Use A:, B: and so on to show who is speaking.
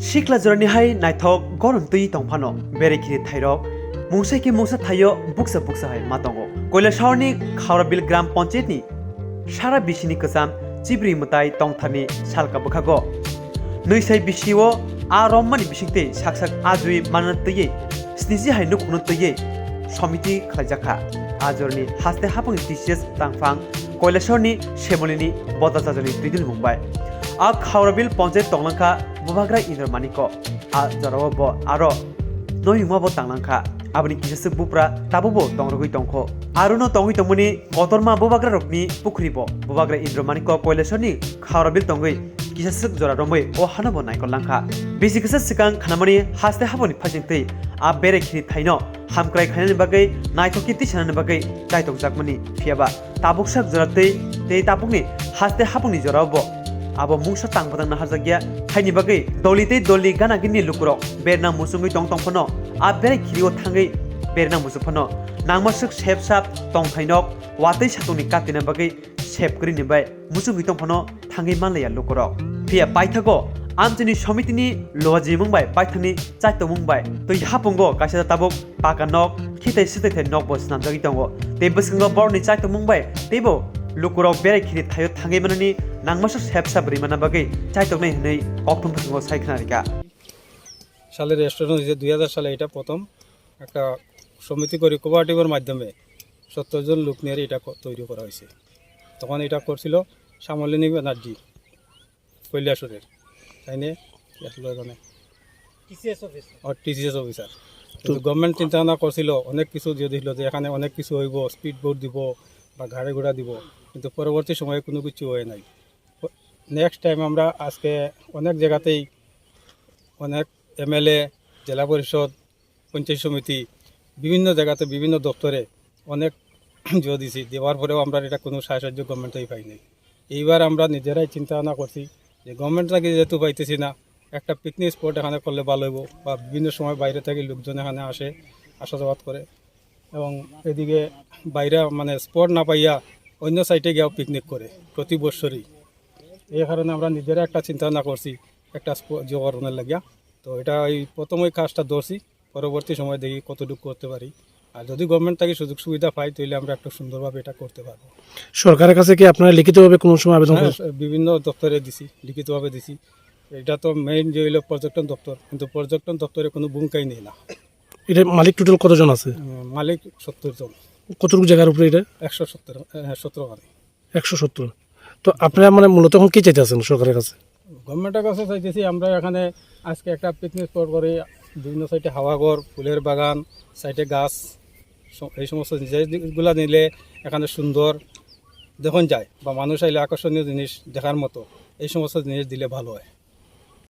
A: Sikla jorani hai naithok goron tui tongphano Beraikhiri thairok mungsai ki mungsa thayo buksa hai matongo koila shahorni Khawrabil gram panchayat ni sara bisini kasam Jaikwrwi mutai tongthani salka bukhago noisai bisio a rommani bisingte saksak ajui manatye sniji hai nukhunu tye সমiti khlajakha ajorni Hasteo Haphang TCS Tongphano koila shahorni shemolini bodajajani tuidil mumbai a Khawrabil panchayat tonglangkha bubagra indramaniko a jarawo aro noyuma bo tanglangkha aboni kisasuk bupra tabubo tongrogui tongkho aruno tongui tongmuni kotorma bubagra rokni pukhribo bubagra indramaniko koilashoni Khawrabil tongui kisasuk jora romoi o hanabo naikolangkha bisi kisa sikang khanamani Hasteo Haphangni phajingtei a Beraikhiri thaino hamkrai khainani bagai naithokki tisanani bagai jaitonjakmani phiaba tabuksak joratei tei tabukni Hasteo Haphangni jorabo abo mungsa tangpadang naharjagya haini bagai dolitei doli gana gini lukuro berna musungui tongphano a Beraikhiri o thangai berna musukphano nangmasuk sepsap tongthainok watei satungni katina bagai sepkri nibai musungui tongphano thangai manlaya lukuro phia paithago amchini somitini loji mungbai paithani chaito mungbai toi hapungo kaisa tabuk pakanok khitai sitai nok bos namjagi tongo tebusngo borni chaito mungbai tebo lukuro Beraikhiri thayo thangai manani nangmasuk sepsap rimana bagai chaitoknai hinai okthum phungo saikhnarika
B: সালে restaurant হয়েছে 2000 সালে এটা প্রথম একটা সমিতি করে কোঅপারেটিভের মাধ্যমে 70 জন লোক নিয়ে এটা তৈরি করা হয়েছে তখন এটা করছিল শ্যামলিনী ব্যানার্জি কৈলাসরের তাই নিয়ে আসলে এখানে টিসিএস অফিসার তো গভর্নমেন্ট চিন্তা ভাবনা করছিল অনেক কিছু দিয়ে দিল যে এখানে অনেক কিছু হইব স্পিড বোর্ড দিব বা গাড়ি ঘোড়া দিব কিন্তু পরবর্তী সময়ে কোনো কিছু হয় নাই নেক্সট টাইম আমরা আজকে অনেক জায়গাতেই অনেক এমএলএ জেলা পরিষদ পঞ্চায়েত সমিতি বিভিন্ন জায়গাতে বিভিন্ন দপ্তরে অনেক জোর দিছি দেওয়ার পরেও আমরা এটা কোনো সাহায্য গভর্নমেন্টই পাইনি এইবার আমরা নিজেরাই চিন্তা ভাবনা করছি যে গভর্নমেন্ট থেকে যেহেতু পাইতেছি না একটা পিকনিক স্পট এখানে করলে ভালো হইব বা বিভিন্ন সময় বাইরে থেকে লোকজন এখানে আসা যাওয়া করে এবং এদিকে বাইরে মানে স্পট না পাইয়া অন্য সাইটে গিয়েও পিকনিক করে প্রতি বছরই এই কারণে আমরা নিজেরা একটা চিন্তা ভাবনা করছি একটা জোগাড়নের লাগিয়া তো এটা এই প্রথমেই কাজটা ধরছি পরবর্তী সময় দেখি কতটুকু করতে পারি আর যদি গভর্নমেন্ট থেকে সুযোগ সুবিধা পাই তাহলে আমরা একটা সুন্দরভাবে এটা করতে পারবো
C: সরকারের কাছে কি আপনারা লিখিতভাবে কোনো সময় আবেদন
B: বিভিন্ন দপ্তরে দিছি লিখিতভাবে দিছি এটা তো মেইন যে হলো পর্যটন দপ্তর কিন্তু পর্যটন দপ্তরে কোনো ভূমিকাই নেই না
C: এটা মালিক টোটাল কতজন আছে
B: মালিক 70 জন
C: কতটুকু জায়গার উপরে এটা
B: 117 মানে
C: 170 তো আপনারা মানে মূলত এখন কি চাইতেছেন সরকারের কাছে
B: গভর্নমেন্টের কাছে চাইতেছি আমরা এখানে আজকে একটা পিকনিক স্পট করে বিভিন্ন সাইডে হাওয়াঘর ফুলের বাগান সাইডে গাছ এই সমস্ত জিনিসগুলো নিলে এখানে সুন্দর দেখুন যায় বা মানুষ আইলে আকর্ষণীয় জিনিস দেখার মতো এই সমস্ত জিনিস দিলে ভালো হয়।